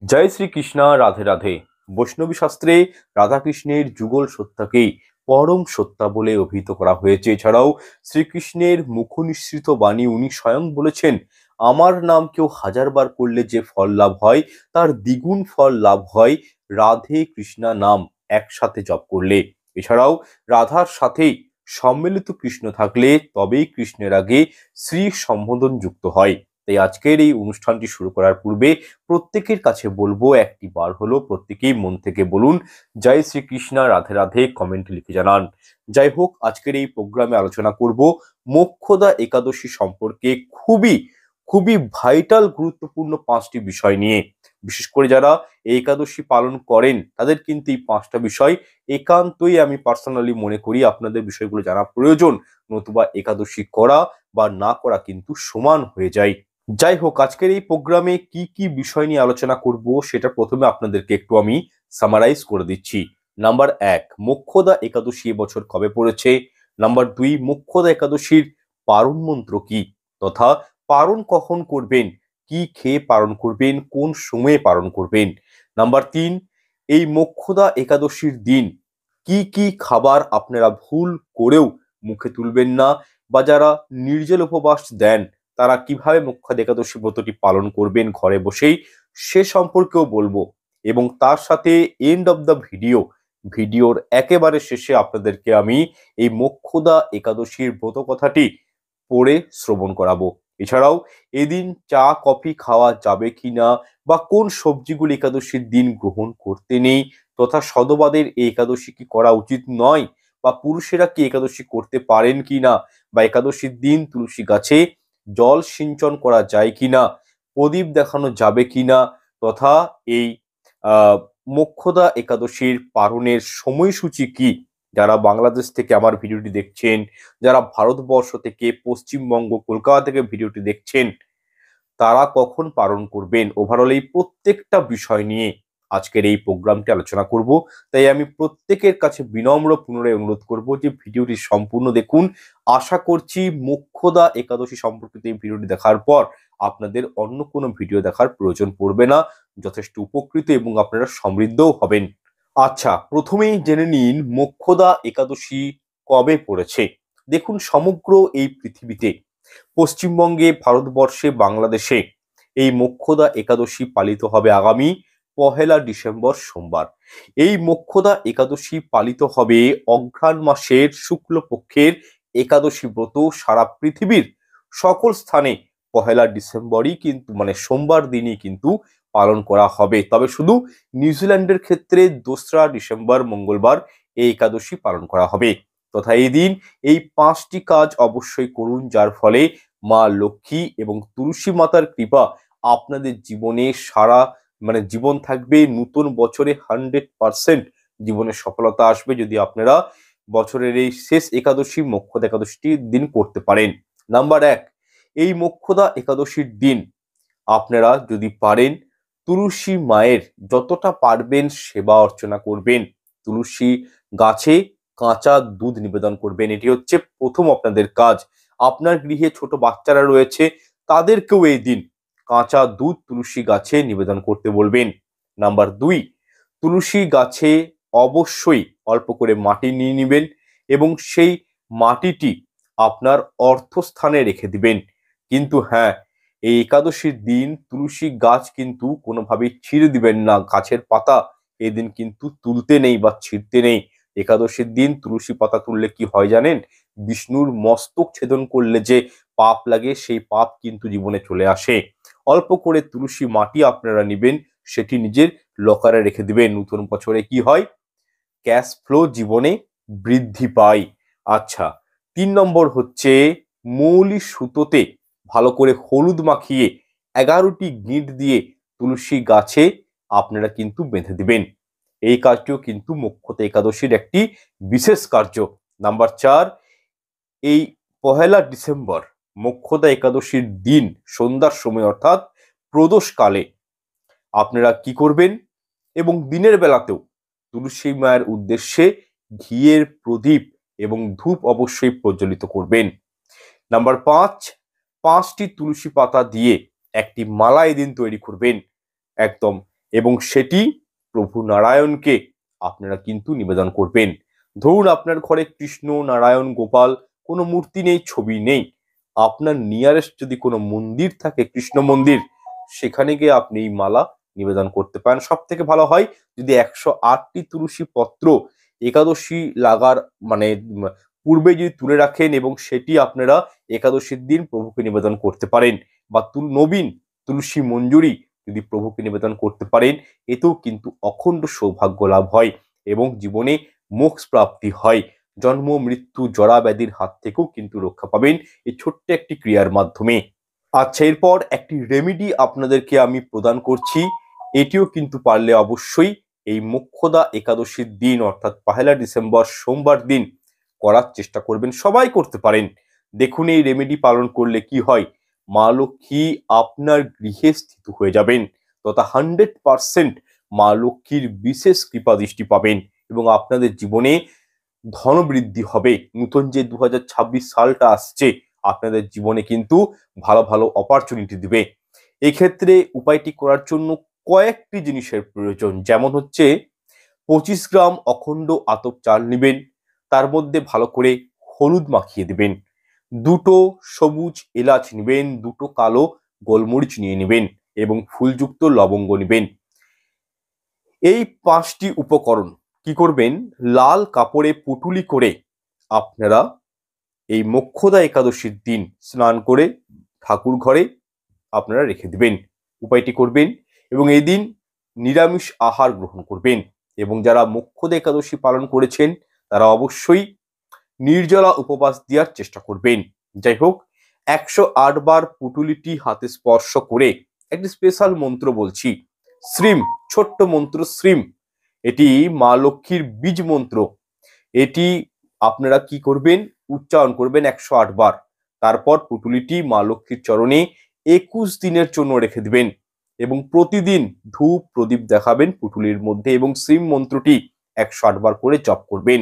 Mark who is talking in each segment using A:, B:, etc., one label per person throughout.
A: জয় শ্রীকৃষ্ণ। রাধে রাধে। বৈষ্ণবী শাস্ত্রে রাধাকৃষ্ণের যুগল সত্তাকেই পরম সত্তা বলে অভিহিত করা হয়েছে। এছাড়াও শ্রীকৃষ্ণের মুখনিসৃত বাণী উনি স্বয়ং বলেছেন, আমার নাম কেউ হাজারবার করলে যে ফল লাভ হয় তার দ্বিগুণ ফল লাভ হয় রাধে কৃষ্ণা নাম একসাথে জপ করলে। এছাড়াও রাধার সাথেই সম্মিলিত কৃষ্ণ থাকলে তবেই কৃষ্ণের আগে শ্রী সম্বোধন যুক্ত হয়। তাই আজকের এই অনুষ্ঠানটি শুরু করার পূর্বে প্রত্যেকের কাছে বলবো, একটি বার হলো প্রত্যেকেই মন থেকে বলুন জয় শ্রীকৃষ্ণ, রাধে রাধে, কমেন্টে লিখে জানান। যাই হোক, আজকের এই প্রোগ্রামে আলোচনা করব মোক্ষদা একাদশী সম্পর্কে খুবই খুবই ভাইটাল গুরুত্বপূর্ণ 5টি বিষয় নিয়ে। বিশেষ করে যারা এই একাদশী পালন করেন তাদের কিন্তু এই 5টা বিষয় একান্তই আমি পার্সোনালি মনে করি আপনাদের বিষয়গুলো জানা প্রয়োজন, নতুবা একাদশী করা বা না করা কিন্তু সমান হয়ে যায়। যাই হোক, আজকের এই প্রোগ্রামে কি কি বিষয় নিয়ে আলোচনা করব সেটা প্রথমে আপনাদেরকে একটু আমি সামারাইজ করে দিচ্ছি। নাম্বার 1, মোক্ষদা একাদশী এবছর কবে পড়েছে। নাম্বার 2, মোক্ষদা একাদশীর পারণ মন্ত্র কি, তথা পারণ কখন করবেন, কি খেয়ে পালন করবেন, কোন সময়ে পালন করবেন। নাম্বার 3, এই মোক্ষদা একাদশীর দিন কি কি খাবার আপনারা ভুল করেও মুখে তুলবেন না, বা যারা নির্জল উপবাস দেন তারা কিভাবে মোক্ষদা একাদশী ব্রতটি পালন করবেন ঘরে বসেই, সে সম্পর্কেও বলবো। এবং তার সাথে এন্ড অফ দ্য ভিডিওর একেবারে শেষে আপনাদেরকে আমি এই মোক্ষদা একাদশীর ব্রত কথাটি পড়ে শ্রবণ করাবো। এছাড়াও এদিন চা কফি খাওয়া যাবে কিনা, বা কোন সবজিগুলি একাদশীর দিন গ্রহণ করতে নেই, তথা সদবাদের এই একাদশী কি করা উচিত নয়, বা পুরুষেরা কি একাদশী করতে পারেন কিনা, বা একাদশীর দিন তুলসী গাছে জল সিঞ্চন করা যায় কিনা, প্রদীপ দেখানো যাবে কিনা, তথা এই মোক্ষদা একাদশীর পালনের সময়সূচি কি। যারা বাংলাদেশ থেকে আমার ভিডিওটি দেখছেন, যারা ভারতবর্ষ থেকে পশ্চিমবঙ্গ কলকাতা থেকে ভিডিওটি দেখছেন, তারা কখন পালন করবেন, ওভারঅল এই প্রত্যেকটা বিষয় নিয়ে আজকের এই প্রোগ্রামটি আলোচনা করব। তাই আমি প্রত্যেকের কাছে বিনম্র পুনরায় অনুরোধ করব যে ভিডিওটি সম্পূর্ণ দেখুন। আশা করছি মোক্ষদা একাদশী সম্পর্কিত এই ভিডিওটি দেখার পর আপনাদের অন্য কোনো ভিডিও দেখার প্রয়োজন পড়বে না, যথেষ্ট উপকৃত এবং আপনারা সমৃদ্ধও হবেন। আচ্ছা, প্রথমেই জেনে নিন মোক্ষদা একাদশী কবে পড়েছে। দেখুন, সমগ্র এই পৃথিবীতে পশ্চিমবঙ্গে, ভারতবর্ষে, বাংলাদেশে এই মোক্ষদা একাদশী পালিত হবে আগামী 1 ডিসেম্বর সোমবার। এই মোক্ষদা একাদশী পালিত হবে অঘ্রাণ মাসের শুক্লপক্ষের একাদশী ব্রত সারা পৃথিবীর সকল স্থানে 1 ডিসেম্বরই কিন্তু মানে সোমবার দিনই কিন্তু পালন করা হবে। তবে শুধু নিউজিল্যান্ডের ক্ষেত্রে 2রা ডিসেম্বর মঙ্গলবার এই একাদশী পালন করা হবে। তথা এই দিন এই 5টি কাজ অবশ্যই করুন, যার ফলে মা লক্ষ্মী এবং তুলসী মাতার কৃপা আপনাদের জীবনে সারা জীবন থাকবে। নতুন বছরে 100% জীবনে সফলতা আসবে যদি আপনারা বছরের এই শেষ একাদশী মোক্ষদা একাদশীর দিন করতে পারেন। নাম্বার 1, এই মোক্ষদা একাদশীর দিন আপনারা যদি পারেন তুলসী মায়ের যতটা পারবেন সেবা অর্চনা করবেন। তুলসী গাছে কাঁচা দুধ নিবেদন করবেন, এটি হচ্ছে প্রথম আপনাদের কাজ। আপনার গৃহে ছোট বাচ্চারা রয়েছে, তাদেরকেও এই দিন কাঁচা দুধ তুলসী গাছে নিবেদন করতে বলবেন। নাম্বার 2, তুলসী গাছে অবশ্যই অল্প করে মাটি নিয়ে নেবেন এবং সেই মাটিটি আপনার অর্থস্থানে রেখে দিবেন। কিন্তু হ্যাঁ, এই একাদশীর দিন তুলসী গাছ কিন্তু কোনোভাবেই ছিঁড়ে দিবেন না। গাছের পাতা এদিন কিন্তু তুলতে নেই বা ছিঁড়তে নেই। একাদশীর দিন তুলসী পাতা তুললে কি হয় জানেন? বিষ্ণুর মস্তক ছেদন করলে যে পাপ লাগে, সেই পাপ কিন্তু জীবনে চলে আসে। অল্প করে তুলসী মাটি আপনারা নেবেন, সেটি নিজের লকারে রেখে দিবেন। নতুন বছরে কি হয়? ক্যাশ ফ্লো জীবনে বৃদ্ধি পায়। আচ্ছা, 3 নম্বর হচ্ছে মৌলি সুতোতে ভালো করে হলুদ মাখিয়ে 11টি গিঁট দিয়ে তুলসী গাছে আপনারা কিন্তু বেঁধে দিবেন। এই কাজটিও কিন্তু মোক্ষদা একাদশীর একটি বিশেষ কার্য। নাম্বার 4, এই 1 ডিসেম্বর মোক্ষদা একাদশীর দিন সন্ধ্যার সময় অর্থাৎ প্রদোষকালে আপনারা কি করবেন, এবং দিনের বেলাতেও তুলসী মায়ের উদ্দেশ্যে ঘিয়ের প্রদীপ এবং ধূপ অবশ্যই প্রজ্বলিত করবেন। নাম্বার 5, 5টি তুলসী পাতা দিয়ে একটি মালা এদিন তৈরি করবেন। একদম এবং সেটি প্রভু নারায়ণকে আপনারা কিন্তু নিবেদন করবেন। ধরুন আপনার ঘরে কৃষ্ণ, নারায়ণ, গোপাল কোনো মূর্তি নেই, ছবি নেই, আপনার নিয়ারেস্ট যদি কোনো মন্দির থাকে, কৃষ্ণ মন্দির, সেখানে গিয়ে আপনি এই মালা নিবেদন করতে পারেন। সব থেকে ভালো হয় যদি 108টি তুলসী পত্র একাদশী লাগার মানে পূর্বে যদি তুলে রাখেন এবং সেটি আপনারা একাদশীর দিন প্রভুকে নিবেদন করতে পারেন, বা নবীন তুলসী মঞ্জুরি যদি প্রভুকে নিবেদন করতে পারেন, এতেও কিন্তু অখণ্ড সৌভাগ্য লাভ হয় এবং জীবনে মোক্ষ প্রাপ্তি হয়। জন্ম, মৃত্যু, জরা ব্যাধির হাত থেকেও কিন্তু রক্ষা পাবেন এই ছোট্ট একটি ক্রিয়ার মাধ্যমে। আচ্ছা, এরপর একটি রেমেডি আপনাদেরকে আমি প্রদান করছি। এটিও কিন্তু পারলে অবশ্যই এই মোক্ষদা একাদশীর দিন অর্থাৎ 1 ডিসেম্বর সোমবার দিন করার চেষ্টা করবেন। সবাই করতে পারেন। দেখুন এই রেমেডি পালন করলে কি হয়, মা লক্ষ্মী আপনার গৃহে স্থিত হয়ে যাবেন, তথা 100% মা লক্ষ্মীর বিশেষ কৃপা দৃষ্টি পাবেন এবং আপনাদের জীবনে ধন বৃদ্ধি হবে। নতুন যে 2026 সালটা আসছে, আপনাদের জীবনে কিন্তু ভালো ভালো অপরচুনিটি দিবে। এক্ষেত্রে উপায়টি করার জন্য কয়েকটি জিনিসের প্রয়োজন, যেমন হচ্ছে 25 গ্রাম অখণ্ড আতপ চাল নেবেন, তার মধ্যে ভালো করে হলুদ মাখিয়ে দিবেন, 2টো সবুজ এলাচ নেবেন, 2টো কালো গোলমরিচ নিয়ে নেবেন এবং ফুলযুক্ত লবঙ্গ নেবেন। এই 5টি উপকরণ কি করবেন, লাল কাপড়ে পুটুলি করে আপনারা এই মোক্ষদা একাদশীর দিন স্নান করে ঠাকুর ঘরে আপনারা রেখে দিবেন। উপায়টি করবেন এবং এই দিন নিরামিষ আহার গ্রহণ করবেন এবং যারা মোক্ষদা একাদশী পালন করেছেন তারা অবশ্যই নির্জলা উপবাস দেওয়ার চেষ্টা করবেন। যাই হোক, 108 বার পুটুলিটি হাতে স্পর্শ করে একটি স্পেশাল মন্ত্র বলছি, শ্রীম, ছোট্ট মন্ত্র শ্রীম, এটি মা লক্ষ্মীর বীজ মন্ত্র। এটি আপনারা কি করবেন, উচ্চারণ করবেন 108 বার। তারপর পুটুলিটি মা লক্ষ্মীর চরণে 21 দিনের জন্য রেখে দিবেন এবং প্রতিদিন ধূপ প্রদীপ দেখাবেন পুটুলির মধ্যে এবং শ্রীম মন্ত্রটি 108 বার করে জপ করবেন।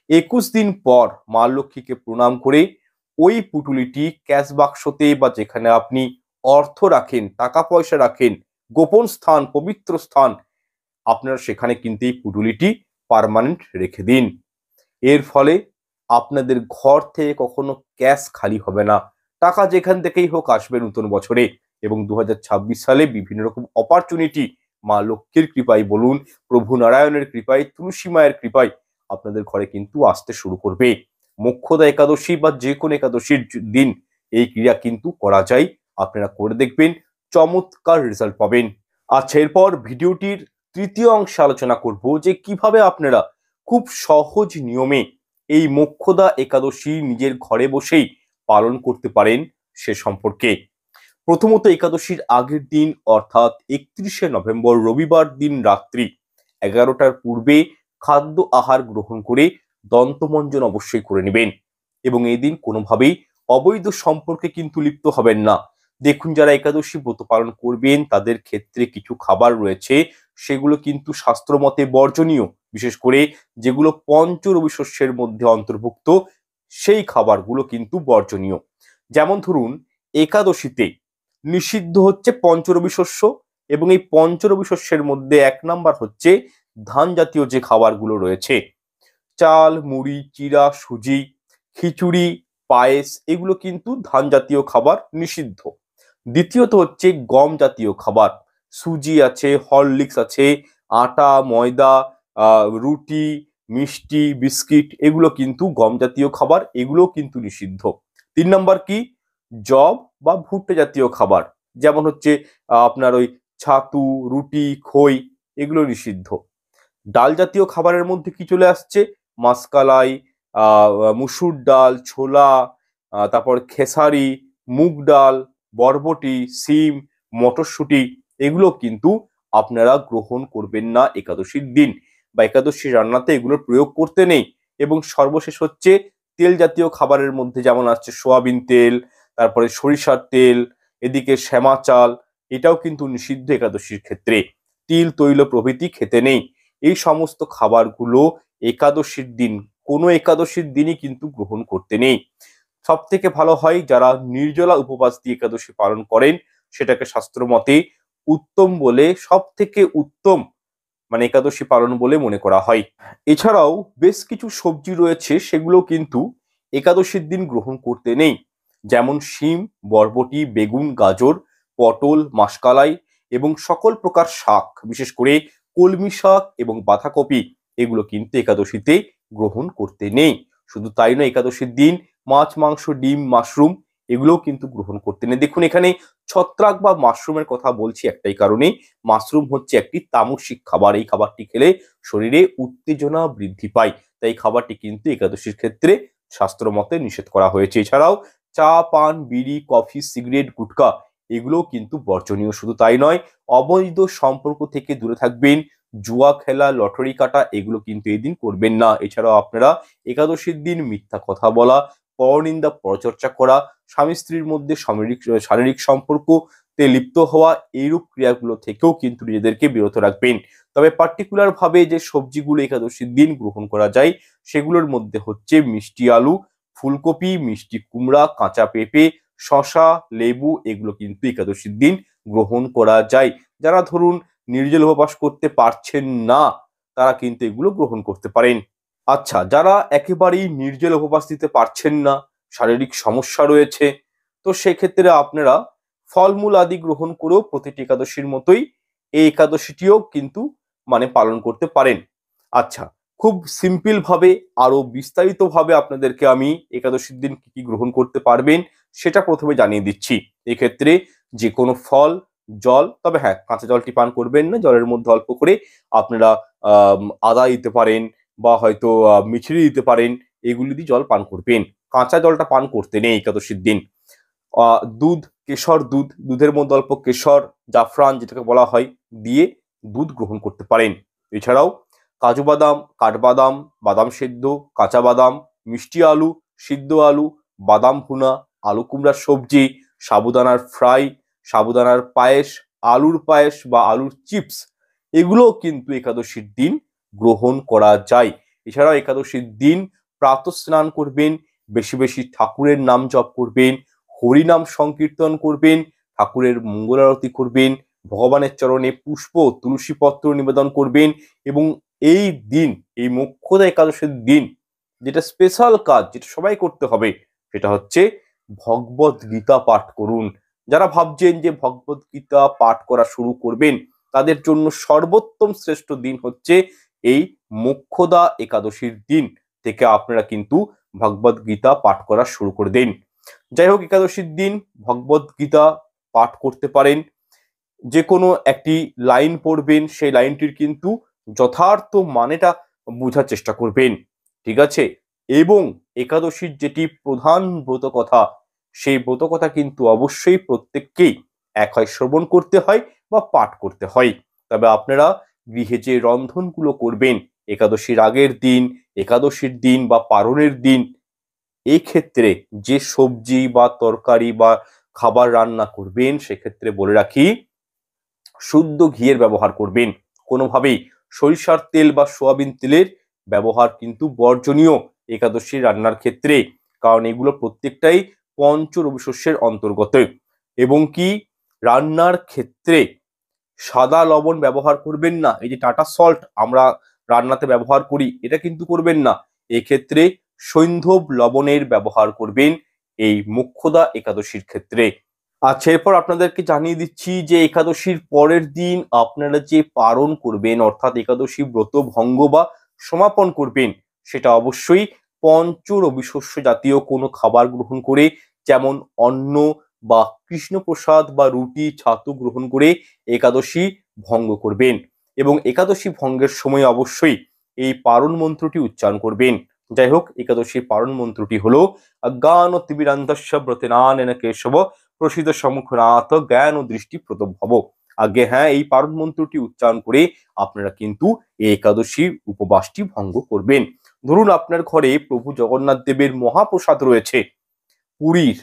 A: 21 দিন পর মা লক্ষ্মীকে প্রণাম করে ওই পুটুলিটি ক্যাশ বাক্সতে বা যেখানে আপনি অর্থ রাখেন, টাকা পয়সা রাখেন, গোপন স্থান, পবিত্র স্থান, আপনারা সেখানে কিন্তু এই পুটুলিটি পার্মানেন্ট রেখে দিন। এর ফলে আপনাদের ঘর থেকে কখনো ক্যাশ খালি হবে না, টাকা যেখান থেকেই হোক আসবে নতুন বছরে এবং 2026 সালে বিভিন্ন রকম অপরচুনিটি মা লক্ষ্মীর কৃপায় বলুন, প্রভু নারায়ণের কৃপায়, তুলসী মায়ের কৃপায় আপনাদের ঘরে কিন্তু আসতে শুরু করবে। মোক্ষদা একাদশী বা যে কোনো একাদশীর দিন এই ক্রিয়া কিন্তু করা যায়, আপনারা করে দেখবেন, চমৎকার রেজাল্ট পাবেন। আচ্ছা, এরপর ভিডিওটির তৃতীয় অংশে আলোচনা করব যে কিভাবে আপনারা খুব সহজ নিয়মে এই মোক্ষদা একাদশী নিজের ঘরে বসেই পালন করতে পারেন সে সম্পর্কে। প্রথমত, একাদশীর আগের দিন অর্থাৎ 31শে নভেম্বর রবিবার দিন রাত্রি 11টার পূর্বে খাদ্য আহার গ্রহণ করে দন্তমঞ্জন অবশ্যই করে নেবেন এবং এই দিন কোনোভাবেই অবৈধ সম্পর্কে কিন্তু লিপ্ত হবেন না। দেখুন, যারা একাদশী ব্রত পালন করবেন তাদের ক্ষেত্রে কিছু খাবার রয়েছে, সেগুলো কিন্তু শাস্ত্রমতে বর্জনীয়, বিশেষ করে যেগুলো পঞ্চরবি শস্যের মধ্যে অন্তর্ভুক্ত সেই খাবারগুলো কিন্তু বর্জনীয়। যেমন ধরুন, একাদশীতে নিষিদ্ধ হচ্ছে পঞ্চরবি শস্য এবং এই পঞ্চরবি শস্যের মধ্যে 1 নাম্বার হচ্ছে ধান জাতীয় যে খাবারগুলো রয়েছে, চাল, মুড়ি, চিড়া, সুজি, খিচুড়ি, পায়েস, এগুলো কিন্তু ধান জাতীয় খাবার নিষিদ্ধ। দ্বিতীয়ত হচ্ছে গম জাতীয় খাবার, সুজি আছে, হরলিক্স আছে, আটা, ময়দা, রুটি, মিষ্টি, বিস্কিট, এগুলো কিন্তু গম জাতীয় খাবার, এগুলো কিন্তু নিষিদ্ধ। 3 নাম্বার কি, জব বা ভুট্টা জাতীয় খাবার, যেমন হচ্ছে আপনার ওই ছাতু, রুটি, খই, এগুলো নিষিদ্ধ। ডাল জাতীয় খাবারের মধ্যে কি চলে আসছে, মাসকালাই, মুসুর ডাল, ছোলা, তারপর খেসারি, মুগ ডাল, বরবটি, সিম, মটরশুঁটি, এগুলো কিন্তু আপনারা গ্রহণ করবেন না একাদশীর দিন বা একাদশীর রান্নাতে এগুলোর প্রয়োগ করতে নেই। এবং সর্বশেষ হচ্ছে তেল জাতীয় খাবারের মধ্যে যেমন আসছে সোয়াবিন তেল, তারপরে সরিষার তেল, এদিকে শ্যামা চাল, এটাও কিন্তু নিষিদ্ধ একাদশীর ক্ষেত্রে। তিল, তৈল প্রভৃতি খেতে নেই। এই সমস্ত খাবারগুলো একাদশীর দিন, কোনো একাদশীর দিনই কিন্তু গ্রহণ করতে নেই। সব থেকে ভালো হয় যারা নির্জলা উপবাস দিয়ে একাদশী পালন করেন, সেটাকে শাস্ত্র মতে উত্তম বলে, সব থেকে উত্তম মানে একাদশী পালন বলে মনে করা হয়। এছাড়াও বেশ কিছু সবজি রয়েছে সেগুলো কিন্তু একাদশীর দিন গ্রহণ করতে নেই, যেমন শিম, বরবটি, বেগুন, গাজর, পটল, মাষকালাই এবং সকল প্রকার শাক, বিশেষ করে কলমি শাক এবং বাঁধাকপি, এগুলো কিন্তু একাদশীতে গ্রহণ করতে নেই। শুধু তাই নয়, একাদশীর দিন মাছ, মাংস, ডিম, মাশরুম এগুলোও কিন্তু গ্রহণ করতে নেই। দেখুন এখানে ছত্রাক বা মাশরুমের কথা বলছি একটাই কারণে, মাশরুম হচ্ছে একটি তামসিক খাবার। এই খাবারটি খেলে শরীরে উত্তেজনা বৃদ্ধি পায়, তাই খাবারটি কিন্তু একাদশীর ক্ষেত্রে শাস্ত্র মতে নিষেধ করা হয়েছে। এছাড়াও চা, পান, বিড়ি, কফি, সিগারেট, গুটখা এগুলোও কিন্তু বর্জনীয়। শুধু তাই নয়, অবৈধ সম্পর্ক থেকে দূরে থাকবেন। জুয়া খেলা, লটারি কাটা এগুলো কিন্তু এই দিন করবেন না। এছাড়াও আপনারা একাদশীর দিন মিথ্যা কথা বলা, পরনিন্দা, পরচর্চা করা, স্বামী স্ত্রীর মধ্যে শারীরিক সম্পর্কতে লিপ্ত হওয়া এইরূপ ক্রিয়াগুলো থেকেও কিন্তু নিজেদেরকে বিরত রাখবেন। তবে পার্টিকুলার ভাবে যে সবজিগুলো একাদশীর দিন গ্রহণ করা যায় সেগুলোর মধ্যে হচ্ছে মিষ্টি আলু, ফুলকপি, মিষ্টি কুমড়া, কাঁচা পেঁপে, শসা, লেবু এগুলো কিন্তু একাদশীর দিন গ্রহণ করা যায়। যারা ধরুন নির্জল উপবাস করতে পারছেন না, তারা কিন্তু এগুলো গ্রহণ করতে পারেন। আচ্ছা, যারা একেবারেই নির্জল উপবাস দিতে পারছেন না, শারীরিক সমস্যা রয়েছে, তো সেক্ষেত্রে আপনারা ফলমূল আদি গ্রহণ করেও প্রতিটি একাদশীর মতোই এই একাদশীটিও কিন্তু মানে পালন করতে পারেন। আচ্ছা, খুব সিম্পল ভাবে আরো বিস্তারিত ভাবে আপনাদেরকে আমি একাদশীর দিন কি কি গ্রহণ করতে পারবেন সেটা প্রথমে জানিয়ে দিচ্ছি। এক্ষেত্রে যে কোনো ফল, জল, তবে হ্যাঁ কাঁচা জলটি পান করবেন না, জলের মধ্যে অল্প করে আপনারা আদা দিতে পারেন বা হয়তো মিছরি দিতে পারেন, এগুলি দিয়ে জল পান করবেন। কাঁচা জলটা পান করতে নেই একাদশীর দিন। দুধ, কেশর দুধ, দুধের মধ্যে অল্প কেশর, জাফরান যেটাকে বলা হয় দিয়ে দুধ গ্রহণ করতে পারেন। এছাড়াও কাজু বাদাম, কাঠবাদাম, বাদাম সেদ্ধ, কাঁচা বাদাম, মিষ্টি আলু, সিদ্ধ আলু, বাদাম ভুনা, আলু কুমড়ার সবজি, সাবুদানার ফ্রাই, সাবুদানার পায়েস, আলুর পায়েস বা আলুর চিপস এগুলো কিন্তু একাদশীর দিন গ্রহণ করা যায়। এছাড়াও একাদশীর দিন প্রাতঃ স্নান করবেন, বেশি বেশি ঠাকুরের নাম জপ করবেন, হরিনাম সংকীর্তন করবেন, ঠাকুরের মঙ্গল আরতি করবেন, ভগবানের চরণে পুষ্প, তুলসী পত্র নিবেদন করবেন এবং এই দিন, এই মোক্ষদা একাদশীর দিন যেটা স্পেশাল কাজ, যেটা সবাই করতে হবে, সেটা হচ্ছে ভগবত গীতা পাঠ করুন। যারা ভাবছেন যে ভগবত গীতা পাঠ করা শুরু করবেন, তাদের জন্য সর্বোত্তম শ্রেষ্ঠ দিন হচ্ছে এই মোক্ষদা একাদশীর দিন থেকে আপনারা কিন্তু ভগবত গীতা পাঠ করা শুরু করে দিন। যাই হোক, একাদশীর দিন ভগবত গীতা পাঠ করতে পারেন। যে কোনো একটি লাইন পড়বেন, সেই লাইনটির কিন্তু যথার্থ মানেটা বোঝার চেষ্টা করবেন, ঠিক আছে? এবং একাদশীর যেটি প্রধান ব্রত কথা, সেই ব্রত কথা কিন্তু অবশ্যই প্রত্যেককেই এক হয় শ্রবণ করতে হয় বা পাঠ করতে হয়। তবে আপনারা গৃহে যে রন্ধনগুলো করবেন একাদশীর আগের দিন, একাদশীর দিন বা পারণের দিন, এই ক্ষেত্রে যে সবজি বা তরকারি বা খাবার রান্না করবেন সেক্ষেত্রে বলে রাখি শুদ্ধ ঘিয়ের ব্যবহার করবেন। কোনোভাবেই সরিষার তেল বা সোয়াবিন তেলের ব্যবহার কিন্তু বর্জনীয় একাদশী রান্নার ক্ষেত্রে, কারণ এগুলো প্রত্যেকটাই পঞ্চ রবি শস্যের অন্তর্গত। এবং কি রান্নার ক্ষেত্রে সাদা লবণ ব্যবহার করবেন না। এই যে টাটা সল্ট আমরা রান্নাতে ব্যবহার করি, এটা কিন্তু করবেন না। এক্ষেত্রে সৈন্ধব লবণের ব্যবহার করবেন এই মোক্ষদা একাদশীর ক্ষেত্রে। আচ্ছা, এরপর আপনাদেরকে জানিয়ে দিচ্ছি যে একাদশীর পরের দিন আপনারা যে পারণ করবেন, অর্থাৎ একাদশী ব্রত ভঙ্গ বা সমাপন করবেন, সেটা অবশ্যই পঞ্চ রবি শস্য জাতীয় কোনো খাবার গ্রহণ করে, যেমন অন্ন বা কৃষ্ণপ্রসাদ বা রুটি, ছাতু গ্রহণ করে একাদশী ভঙ্গ করবেন। এবং একাদশী ভঙ্গের সময় অবশ্যই এই পারণ মন্ত্রটি উচ্চারণ করবেন। যাই হোক, একাদশীর পারণ মন্ত্রটি হলো অজ্ঞান তিবিরান্তস্য ব্রতেনানেন কেশব প্রসিদ্ধ সম্মুখনাথ জ্ঞান ও দৃষ্টি প্রতভব। আগে হ্যাঁ, এই পারণ মন্ত্রটি উচ্চারণ করে আপনারা কিন্তু এই একাদশীর উপবাসটি ভঙ্গ করবেন। ধরুন আপনার ঘরে প্রভু জগন্নাথ দেবের মহাপ্রসাদ রয়েছে, পুরীর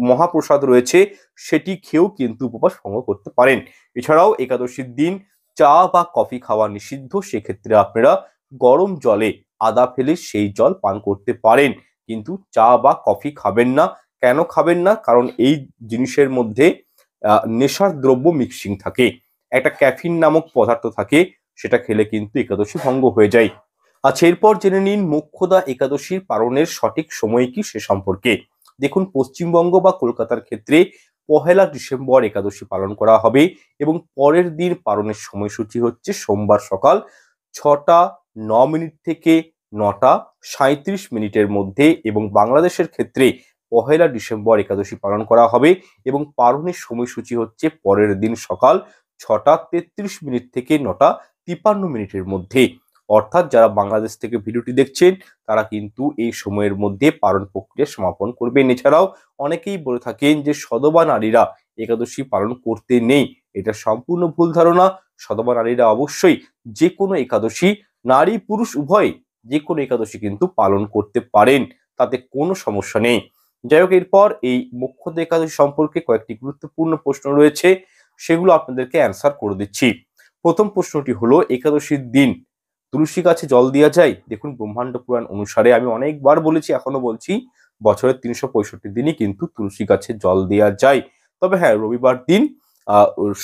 A: মহাপ্রসাদ রয়েছে, সেটি খেয়েও কিন্তু উপবাস ভঙ্গ করতে পারেন। এছাড়াও একাদশীর দিন চা বা কফি খাওয়া নিষিদ্ধ, সেক্ষেত্রে আপনারা গরম জলে আদা ফেলে সেই জল পান করতে পারেন, কিন্তু চা বা কফি খাবেন না। কেন খাবেন না? কারণ এই জিনিসের মধ্যে নেশার দ্রব্য মিক্সিং থাকে, একটা ক্যাফিন নামক পদার্থ থাকে, সেটা খেলে কিন্তু একাদশী ভঙ্গ হয়ে যায়। আচ্ছা, এরপর জেনে নিন মোক্ষদা একাদশীর পালনের সঠিক সময় কি সে সম্পর্কে। দেখুন, পশ্চিমবঙ্গ বা কলকাতার ক্ষেত্রে 1 ডিসেম্বর একাদশী পালন করা হবে এবং পরের দিন পালনের সময়সূচি হচ্ছে সোমবার সকাল 6টা 9 মিনিট থেকে 9টা 37 মিনিটের মধ্যে, এবং বাংলাদেশের ক্ষেত্রে 1 ডিসেম্বর একাদশী পালন করা হবে এবং পালনের সময়সূচি হচ্ছে পরের দিন সকাল 6টা 33 মিনিট থেকে 9টা 53 মিনিটের মধ্যে। অর্থাৎ যারা বাংলাদেশ থেকে ভিডিওটি দেখছেন তারা কিন্তু এই সময়ের মধ্যে পালন প্রক্রিয়া সমাপন করবেন। এছাড়াও অনেকেই বলে থাকেন যে সধবা নারীরা একাদশী পালন করতে নেই, এটা সম্পূর্ণ ভুল ধারণা। সধবা নারীরা অবশ্যই যে কোনো একাদশী, নারী পুরুষ উভয় যে কোনো একাদশী কিন্তু পালন করতে পারেন, তাতে কোনো সমস্যা নেই। যাই হোক, এরপর এই মোক্ষদা একাদশী সম্পর্কে কয়েকটি গুরুত্বপূর্ণ প্রশ্ন রয়েছে, সেগুলো আপনাদেরকে অ্যান্সার করে দিচ্ছি। প্রথম প্রশ্নটি হলো, একাদশীর দিন তুলসী গাছে জল দেওয়া যায়? দেখুন, ব্রহ্মাণ্ড পুরাণ অনুসারে, আমি অনেকবার বলেছি, এখনো বলছি, বছরের 365 দিনই কিন্তু তুলসী গাছে জল দেওয়া যায়। তবে হ্যাঁ, রবিবার দিন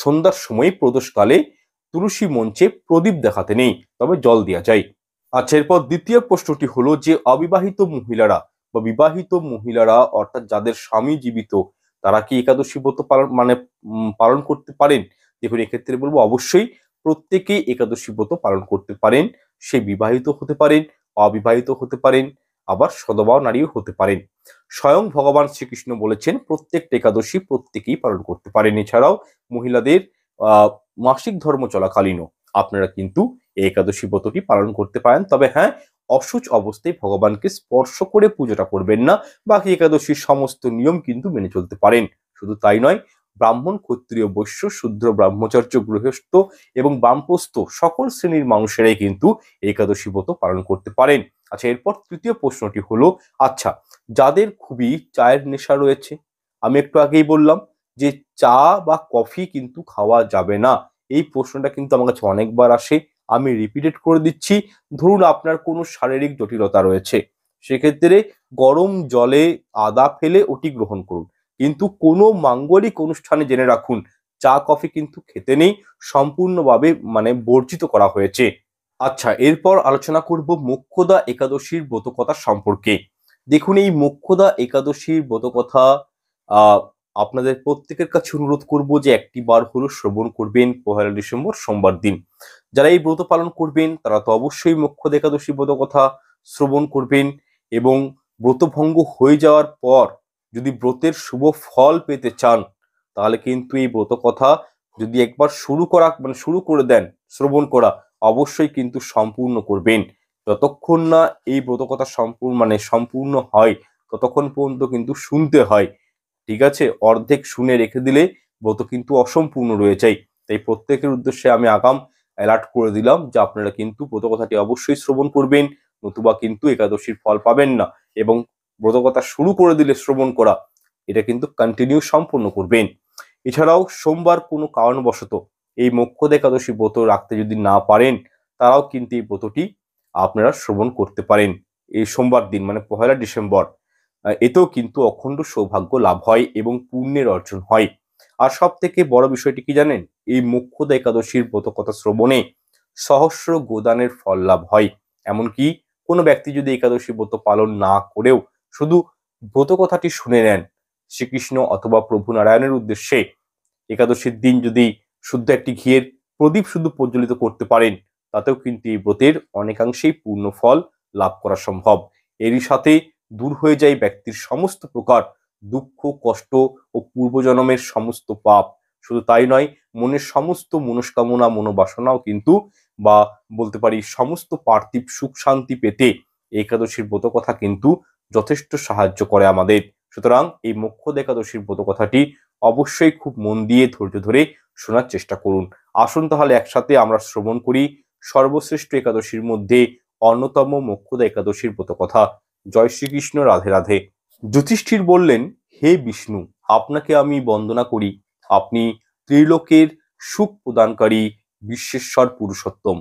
A: সন্ধ্যার সময় প্রদোষকালে তুলসী মঞ্চে প্রদীপ দেখাতে নেই, তবে জল দেওয়া যায়। আচ্ছা, এরপর দ্বিতীয় প্রশ্নটি হলো যে অবিবাহিত মহিলারা বা বিবাহিত মহিলারা, অর্থাৎ যাদের স্বামী জীবিত, তারা কি একাদশী ব্রত পালন করতে পারেন? দেখুন, এক্ষেত্রে বলবো অবশ্যই প্রত্যেকেই একাদশী ব্রত পালন করতে পারেন। সে বিবাহিত হতে পারেন, অবিবাহিত হতে পারেন, আবার সধবা নারীও হতে পারেন। স্বয়ং ভগবান শ্রীকৃষ্ণ বলেছেন প্রত্যেকটা একাদশী প্রত্যেকেই পালন করতে পারেন। এছাড়াও মহিলাদের মাসিক ধর্ম চলাকালীনও আপনারা কিন্তু এই একাদশী ব্রতটি পালন করতে পারেন। তবে হ্যাঁ, অসুচ অবস্থায় ভগবানকে স্পর্শ করে পুজোটা করবেন না। বাকি একাদশীর সমস্ত নিয়ম কিন্তু মেনে চলতে পারেন। শুধু তাই নয়, ব্রাহ্মণ, ক্ষত্রিয়, বৈশ্য, শূদ্র, ব্রহ্মচর্য, গৃহস্থ এবং বামপ্রস্থ সকল শ্রেণীর মানুষেরাই কিন্তু একাদশী ব্রত পালন করতে পারেন। আচ্ছা, এরপর তৃতীয় প্রশ্নটি হলো, আচ্ছা, যাদের খুবই চায়ের নেশা রয়েছে, আমি একটু আগেই বললাম যে চা বা কফি কিন্তু খাওয়া যাবে না। এই প্রশ্নটা কিন্তু আমার কাছে অনেকবার আসে, আমি রিপিটেড করে দিচ্ছি। ধরুন আপনার কোনো শারীরিক জটিলতা রয়েছে, সেক্ষেত্রে গরম জলে আদা ফেলে ওটি গ্রহণ করুন, কিন্তু কোনো মাঙ্গলিক অনুষ্ঠানে জেনে রাখুন চা কফি কিন্তু খেতে নেই, সম্পূর্ণভাবে বর্জিত করা হয়েছে। আচ্ছা, এরপর আলোচনা করব মোক্ষদা একাদশীর ব্রতকথা সম্পর্কে। দেখুন, এই মোক্ষদা একাদশীর ব্রতকথা আহ আপনাদের প্রত্যেকের কাছে অনুরোধ করব যে একটি বার হলো শ্রবণ করবেন 1 ডিসেম্বর সোমবার দিন। যারা এই ব্রত পালন করবেন তারা তো অবশ্যই মোক্ষদা একাদশী ব্রতকথা শ্রবণ করবেন, এবং ব্রতভঙ্গ হয়ে যাওয়ার পর যদি ব্রতের শুভ ফল পেতে চান, তাহলে কিন্তু এই ব্রতকথা যদি একবার শুরু করে দেন শ্রবণ করা, অবশ্যই কিন্তু সম্পূর্ণ করবেন। যতক্ষণ না এই ব্রতকথা সম্পূর্ণ হয়, ততক্ষণ পর্যন্ত কিন্তু শুনতে হয়। ঠিক আছে, অর্ধেক শুনে রেখে দিলে ব্রত কিন্তু অসম্পূর্ণ রয়ে যায়। তাই প্রত্যেকের উদ্দেশ্যে আমি আগাম অ্যালার্ট করে দিলাম যে আপনারা কিন্তু ব্রতকথাটি অবশ্যই শ্রবণ করবেন, নতুবা কিন্তু একাদশীর ফল পাবেন না। এবং ব্রতকথা শুরু করে দিলে শ্রবণ করা, এটা কিন্তু কন্টিনিউ সম্পূর্ণ করবেন। এছাড়াও সোমবার কোনো কারণবশত এই মোক্ষদা একাদশী ব্রত রাখতে যদি না পারেন, তারাও কিন্তু এই ব্রতটি আপনারা শ্রবণ করতে পারেন এই সোমবার দিন, 1 ডিসেম্বর। এতেও কিন্তু অখণ্ড সৌভাগ্য লাভ হয় এবং পুণ্যের অর্জন হয়। আর সব থেকে বড় বিষয়টি কি জানেন? এই মোক্ষদা একাদশীর ব্রতকথা শ্রবণে সহস্র গোদানের ফল লাভ হয়। এমনকি কোনো ব্যক্তি যদি একাদশী ব্রত পালন না করেও শুধু ব্রতকথাটি শুনে নেন, শ্রীকৃষ্ণ অথবা প্রভু নারায়ণের উদ্দেশ্যে একাদশীর দিন যদি শুদ্ধ একটি ঘিয়ের প্রদীপ শুধু প্রজ্বলিত করতে পারেন, তাতেও কিন্তু এই ব্রতের অনেকাংশেই পূর্ণ ফল লাভ করা সম্ভব। এরই সাথে দূর হয়ে যায় ব্যক্তির সমস্ত প্রকার দুঃখ, কষ্ট ও পূর্বজন্মের সমস্ত পাপ। শুধু তাই নয়, মনের সমস্ত মনস্কামনা, মনোবাসনাও কিন্তু, বা বলতে পারি সমস্ত পার্থিব সুখ শান্তি পেতে একাদশীর ব্রত কথা কিন্তু যথেষ্ট সাহায্য করে আমাদের। সুতরাং এই মোক্ষদা একাদশীর ব্রত কথাটি অবশ্যই খুব মন দিয়ে ধৈর্য ধরে শোনার চেষ্টা করুন। আসুন তাহলে একসাথে আমরা শ্রবণ করি সর্বশ্রেষ্ঠ একাদশীর মধ্যে অন্যতম মোক্ষদা একাদশীর ব্রত কথা। জয় শ্রীকৃষ্ণ, রাধে রাধে। যুধিষ্ঠির বললেন, হে বিষ্ণু, আপনাকে আমি বন্দনা করি, আপনি ত্রিলোকের সুখ প্রদানকারী বিশ্বেশ্বর পুরুষোত্তম।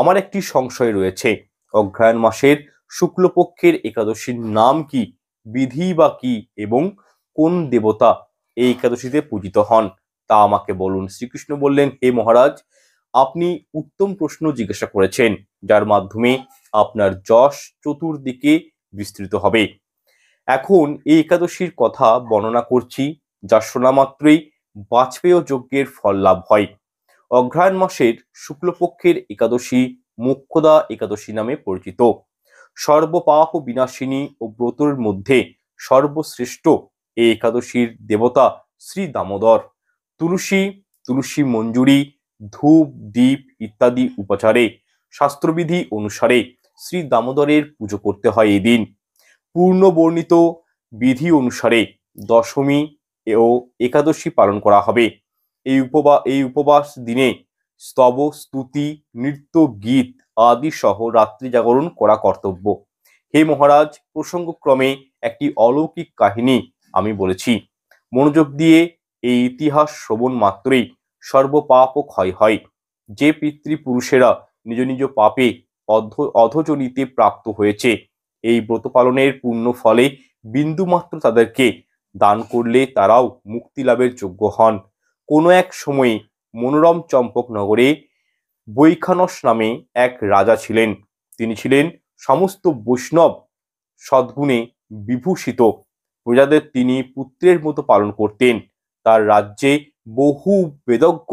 A: আমার একটি সংশয় রয়েছে, অগ্রহায়ণ মাসের শুক্লপক্ষের একাদশীর নাম কি, বিধি বা কি, এবং কোন দেবতা এই একাদশীতে পূজিত হন তা আমাকে বলুন। শ্রীকৃষ্ণ বললেন, হে মহারাজ, আপনি উত্তম প্রশ্ন জিজ্ঞাসা করেছেন, যার মাধ্যমে আপনার যশ চতুর্দিকে বিস্তৃত হবে। এখন এই একাদশীর কথা বর্ণনা করছি, যা শোনা মাত্রই বাজপেয় যজ্ঞের ফল লাভ হয়। অগ্রহায়ণ মাসের শুক্লপক্ষের একাদশী মোক্ষদা একাদশী নামে পরিচিত। সর্বপাপ বিনাশিনী ও ব্রতর মধ্যে সর্বশ্রেষ্ঠ এই একাদশীর দেবতা শ্রী দামোদর। তুলসী মঞ্জুরি, ধূপ, দীপ ইত্যাদি উপাচারে শাস্ত্রবিধি অনুসারে শ্রী দামোদরের পুজো করতে হয়। এই দিন পূর্ণ বর্ণিত বিধি অনুসারে দশমী ও একাদশী পালন করা হবে। এই উপবাস দিনে স্তব, স্তুতি, নৃত্য, গীত আদি সহ রাত্রি জাগরণ করা কর্তব্য। হে মহারাজ, প্রসঙ্গক্রমে একটি অলৌকিক কাহিনী আমি বলেছি। মনোযোগ দিয়ে এই ইতিহাস শ্রবণ মাত্রই সর্বপাপ ক্ষয় হয়। যে পিতৃপুরুষেরা নিজ নিজ পাপে অধোজনিতে প্রাপ্ত হয়েছে, এই ব্রত পালনের পুণ্য ফলে বিন্দুমাত্র তাদেরকে দান করলে তারাও মুক্তি লাভের যোগ্য হন। কোনো এক সময়ে মনোরম চম্পক নগরে বৈখানস নামে এক রাজা ছিলেন। তিনি ছিলেন সমস্ত বৈষ্ণব সদ্গুণে বিভূষিত। প্রজাদের তিনি পুত্রের মতো পালন করতেন। তার রাজ্যে বহু বেদজ্ঞ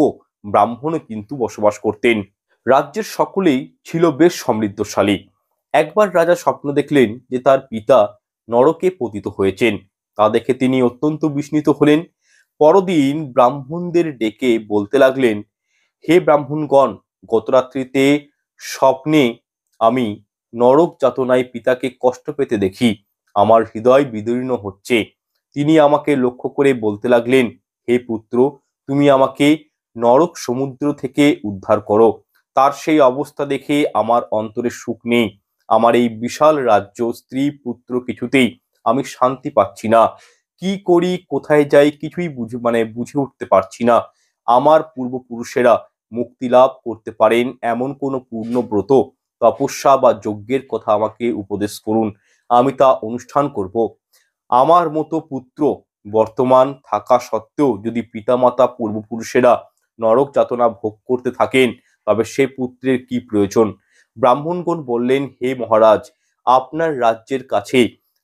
A: ব্রাহ্মণ কিন্তু বসবাস করতেন। রাজ্যের সকলেই ছিল বেশ সমৃদ্ধশালী। একবার রাজা স্বপ্ন দেখলেন যে তার পিতা নরকে পতিত হয়েছেন। তা দেখে তিনি অত্যন্ত বিস্মিত হলেন। পরদিন ব্রাহ্মণদের ডেকে বলতে লাগলেন, হে ব্রাহ্মণগণ, গতরাত্রিতে স্বপ্নে আমি নরক যাতনায় পিতাকে কষ্ট পেতে দেখি। আমার হৃদয় বিদীর্ণ হচ্ছে। তিনি আমাকে লক্ষ্য করে বলতে লাগলেন, হে পুত্র, তুমি আমাকে নরক সমুদ্র থেকে উদ্ধার করো। তার সেই অবস্থা দেখে আমার অন্তরে সুখ নেই। আমার এই বিশাল রাজ্য, স্ত্রী, পুত্র কিছুতেই আমি শান্তি পাচ্ছি না। কি করি, কোথায় যাই, কিছুই বুঝে উঠতে পারছি না। আমার পূর্বপুরুষেরা মুক্তি লাভ করতে পারেন এমন কোনো পূর্ণ ব্রত, তপস্যা বা যজ্ঞের কথা আমাকে উপদেশ করুন, আমি তা অনুষ্ঠান করব। আমার মতো পুত্র বর্তমান থাকা সত্ত্বেও যদি পিতামাতা পূর্বপুরুষেরা নরক যাতনা ভোগ করতে থাকেন, তবে সে পুত্রের কি প্রয়োজন? ব্রাহ্মণগণ বললেন, হে মহারাজ, আপনার রাজ্যের কাছে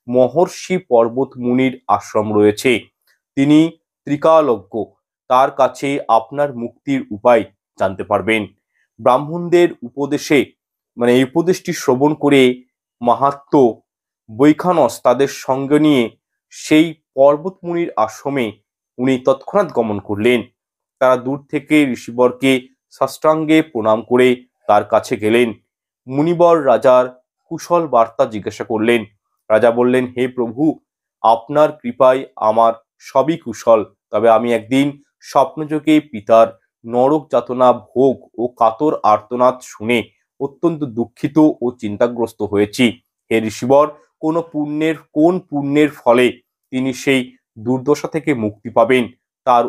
A: মহর্ষি পর্বত মুনির আশ্রম রয়েছে। তিনি ত্রিকালজ্ঞ। তার কাছে আপনার মুক্তির উপায় জানতে পারবেন। ব্রাহ্মণদের এই উপদেশটি শ্রবণ করে মাহাত্ম বৈখানস তাদের সঙ্গে নিয়ে সেই পর্বত মুনির আশ্রমে উনি তৎক্ষণাৎ গমন করলেন। তারা দূর থেকে ঋষিবরকে সাষ্টাঙ্গে প্রণাম করে তার কাছে গেলেন। মুনিবর রাজার কুশল বার্তা জিজ্ঞাসা করলেন। রাজা বললেন, হে প্রভু, আপনার কৃপায় আমার সবই কুশল। তবে আমি একদিন স্বপ্নযোগে পিতার নরক যাতনা ভোগ ও কাতর আর্তনাদ শুনে অত্যন্ত দুঃখিত ও চিন্তাগ্রস্ত হয়েছি। হে ঋষিবর, কোন পুণ্যের ফলে তিনি সেই দুর্দশা থেকে মুক্তি পাবেন, তার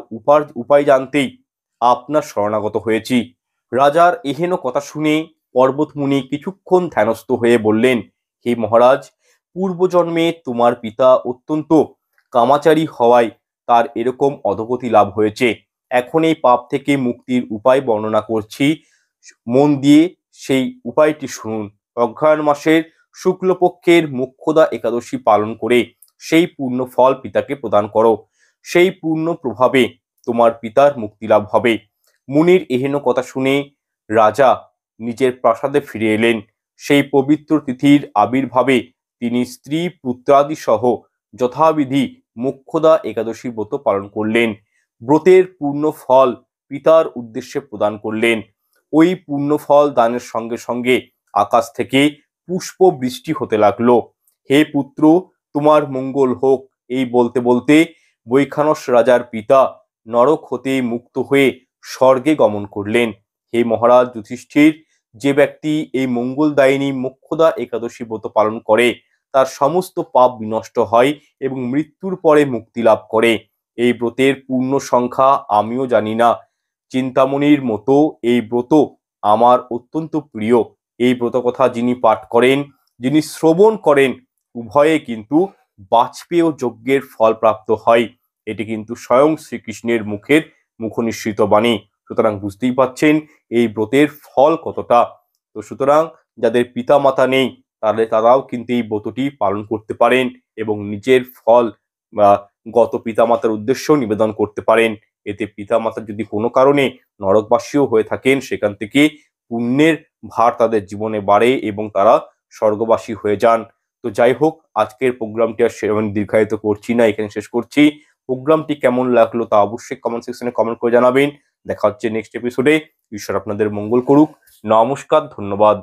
A: উপায় জানতেই আপনার শরণাগত হয়েছি। রাজার এহেন কথা শুনে পর্বতমুনি কিছুক্ষণ ধ্যানস্থ হয়ে বললেন, হে মহারাজ, পূর্বজন্মে তোমার পিতা অত্যন্ত কামাচারী হওয়ায় তার এরকম অধোগতি লাভ হয়েছে। এখন এই পাপ থেকে মুক্তির উপায় বর্ণনা করছি, মন দিয়ে সেই উপায়টি শুনুন। অগ্রহায়ণ মাসের শুক্লপক্ষের মোক্ষদা একাদশী পালন করে সেই পূর্ণ ফল পিতাকে প্রদান করো। সেই পূর্ণ প্রভাবে তোমার পিতার মুক্তি লাভ হবে। মুনির এহেন কথা শুনে রাজা নিজের প্রাসাদে ফিরে এলেন। সেই পবিত্র তিথির আবির্ভাবে তিনি স্ত্রী, পুত্রাদি সহ যথাবিধি মোক্ষদা একাদশী ব্রত পালন করলেন। ব্রতের পূর্ণ ফল পিতার উদ্দেশ্যে প্রদান করলেন। ওই পূর্ণ ফল দানের সঙ্গে সঙ্গে আকাশ থেকে পুষ্প বৃষ্টি হতে লাগলো। হে পুত্র, তোমার মঙ্গল হোক। এই বলতে বলতে বৈখানস রাজার পিতা নরক হতে মুক্ত হয়ে স্বর্গে গমন করলেন। হে মহারাজ যুধিষ্ঠির, যে ব্যক্তি এই মঙ্গলদায়িনী মোক্ষদা একাদশী ব্রত পালন করে, তার সমস্ত পাপ বিনষ্ট হয় এবং মৃত্যুর পরে মুক্তি লাভ করে। এই ব্রতের পূর্ণ সংখ্যা আমিও জানি না। চিন্তামণির মতো এই ব্রত আমার অত্যন্ত প্রিয়। এই ব্রত কথা যিনি পাঠ করেন, যিনি শ্রবণ করেন, উভয়ে কিন্তু বাজপেয় যজ্ঞের ফল প্রাপ্ত হয়। এটি কিন্তু স্বয়ং শ্রীকৃষ্ণের মুখের মুখনিসৃত বাণী। সুতরাং বুঝতেই পাচ্ছেন এই ব্রতের ফল কতটা। তো সুতরাং যাদের পিতা মাতা নেই তারাও কিন্তু এই ব্রতটি পালন করতে পারেন এবং নিজের ফল বা গত পিতামাতার উদ্দেশ্য নিবেদন করতে পারেন। এতে পিতামাতার যদি কোনো কারণে নরকবাসীও হয়ে থাকেন, সেখান থেকে পুণ্যের ভার তাদের জীবনে বাড়ে এবং তারা স্বর্গবাসী হয়ে যান। তো যাই হোক, আজকের প্রোগ্রামটি আর সেরকম দীর্ঘায়িত করছি না, এখানে শেষ করছি। প্রোগ্রামটি কেমন লাগলো তা অবশ্যই কমেন্ট সেকশনে কমেন্ট করে জানাবেন। দেখা হচ্ছে নেক্সট এপিসোডে। ঈশ্বর আপনাদের মঙ্গল করুক। নমস্কার, ধন্যবাদ।